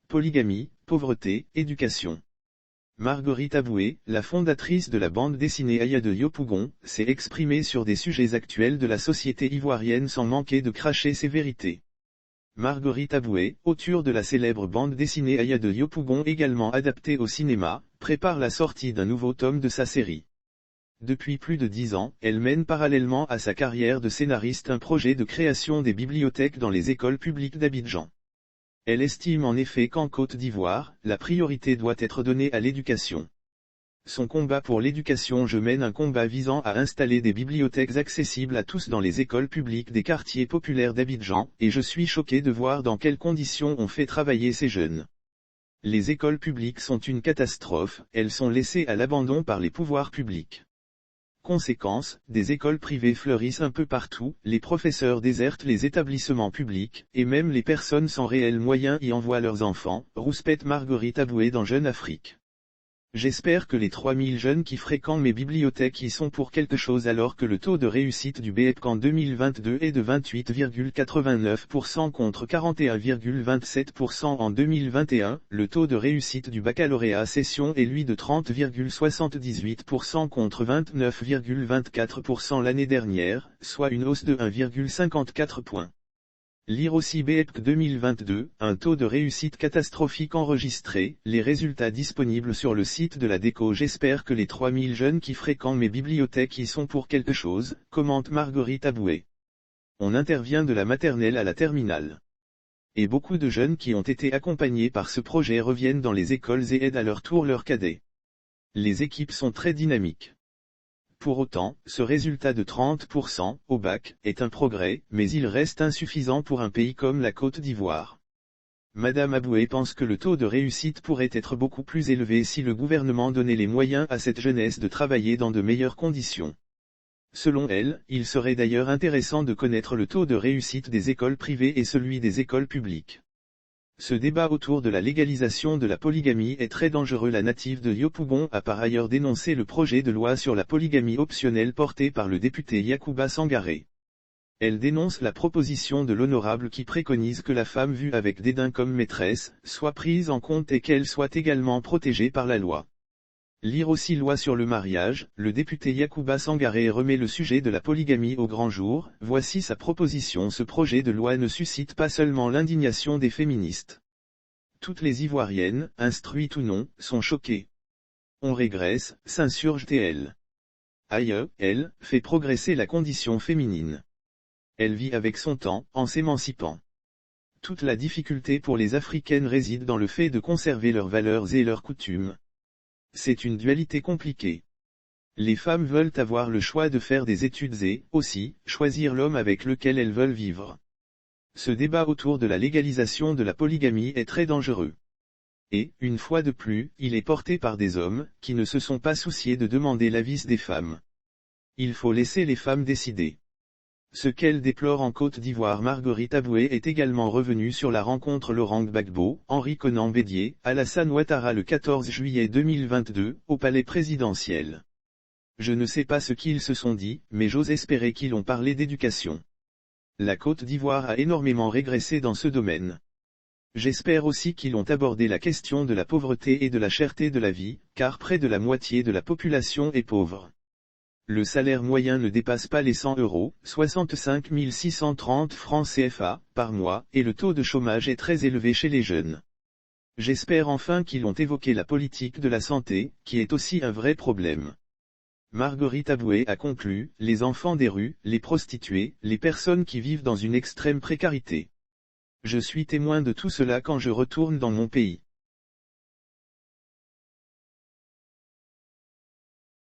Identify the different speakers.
Speaker 1: polygamie, pauvreté, éducation. Marguerite Aboué, la fondatrice de la bande dessinée Aya de Yopougon, s'est exprimée sur des sujets actuels de la société ivoirienne sans manquer de cracher ses vérités. Marguerite Aboué, auteure de la célèbre bande dessinée Aya de Yopougon également adaptée au cinéma, prépare la sortie d'un nouveau tome de sa série. Depuis plus de 10 ans, elle mène parallèlement à sa carrière de scénariste un projet de création des bibliothèques dans les écoles publiques d'Abidjan. Elle estime en effet qu'en Côte d'Ivoire, la priorité doit être donnée à l'éducation. Son combat pour l'éducation. Je mène un combat visant à installer des bibliothèques accessibles à tous dans les écoles publiques des quartiers populaires d'Abidjan, et je suis choqué de voir dans quelles conditions on fait travailler ces jeunes. Les écoles publiques sont une catastrophe, elles sont laissées à l'abandon par les pouvoirs publics. Conséquence, des écoles privées fleurissent un peu partout, les professeurs désertent les établissements publics, et même les personnes sans réels moyens y envoient leurs enfants, rouspète Marguerite Aboué dans Jeune Afrique. J'espère que les 3000 jeunes qui fréquentent mes bibliothèques y sont pour quelque chose alors que le taux de réussite du BEPC en 2022 est de 28,89% contre 41,27% en 2021, le taux de réussite du baccalauréat session est lui de 30,78% contre 29,24% l'année dernière, soit une hausse de 1,54 points. Lire aussi BEPC 2022, un taux de réussite catastrophique enregistré, les résultats disponibles sur le site de la DECO. J'espère que les 3000 jeunes qui fréquentent mes bibliothèques y sont pour quelque chose, commente Marguerite Aboué. On intervient de la maternelle à la terminale. Et beaucoup de jeunes qui ont été accompagnés par ce projet reviennent dans les écoles et aident à leur tour leurs cadets. Les équipes sont très dynamiques. Pour autant, ce résultat de 30% au bac est un progrès, mais il reste insuffisant pour un pays comme la Côte d'Ivoire. Madame Aboué pense que le taux de réussite pourrait être beaucoup plus élevé si le gouvernement donnait les moyens à cette jeunesse de travailler dans de meilleures conditions. Selon elle, il serait d'ailleurs intéressant de connaître le taux de réussite des écoles privées et celui des écoles publiques. Ce débat autour de la légalisation de la polygamie est très dangereux. La native de Yopougon a par ailleurs dénoncé le projet de loi sur la polygamie optionnelle porté par le député Yacouba Sangaré. Elle dénonce la proposition de l'honorable qui préconise que la femme vue avec dédain comme maîtresse, soit prise en compte et qu'elle soit également protégée par la loi. Lire aussi loi sur le mariage, le député Yacouba Sangaré remet le sujet de la polygamie au grand jour, voici sa proposition. Ce projet de loi ne suscite pas seulement l'indignation des féministes. Toutes les Ivoiriennes, instruites ou non, sont choquées. On régresse, s'insurge-t-elle. Aïe, elle, fait progresser la condition féminine. Elle vit avec son temps, en s'émancipant. Toute la difficulté pour les Africaines réside dans le fait de conserver leurs valeurs et leurs coutumes. C'est une dualité compliquée. Les femmes veulent avoir le choix de faire des études et, aussi, choisir l'homme avec lequel elles veulent vivre. Ce débat autour de la légalisation de la polygamie est très dangereux. Et, une fois de plus, il est porté par des hommes, qui ne se sont pas souciés de demander l'avis des femmes. Il faut laisser les femmes décider. Ce qu'elle déplore en Côte d'Ivoire. Marguerite Aboué est également revenue sur la rencontre Laurent Gbagbo, Henri Konan Bédié, Alassane Ouattara le 14 juillet 2022, au palais présidentiel. Je ne sais pas ce qu'ils se sont dit, mais j'ose espérer qu'ils ont parlé d'éducation. La Côte d'Ivoire a énormément régressé dans ce domaine. J'espère aussi qu'ils ont abordé la question de la pauvreté et de la cherté de la vie, car près de la moitié de la population est pauvre. Le salaire moyen ne dépasse pas les 100 €, 65 630 francs CFA, par mois, et le taux de chômage est très élevé chez les jeunes. J'espère enfin qu'ils ont évoqué la politique de la santé, qui est aussi un vrai problème. Marguerite Aboué a conclu, les enfants des rues, les prostituées, les personnes qui vivent dans une extrême précarité. Je suis témoin de tout cela quand je retourne dans mon pays.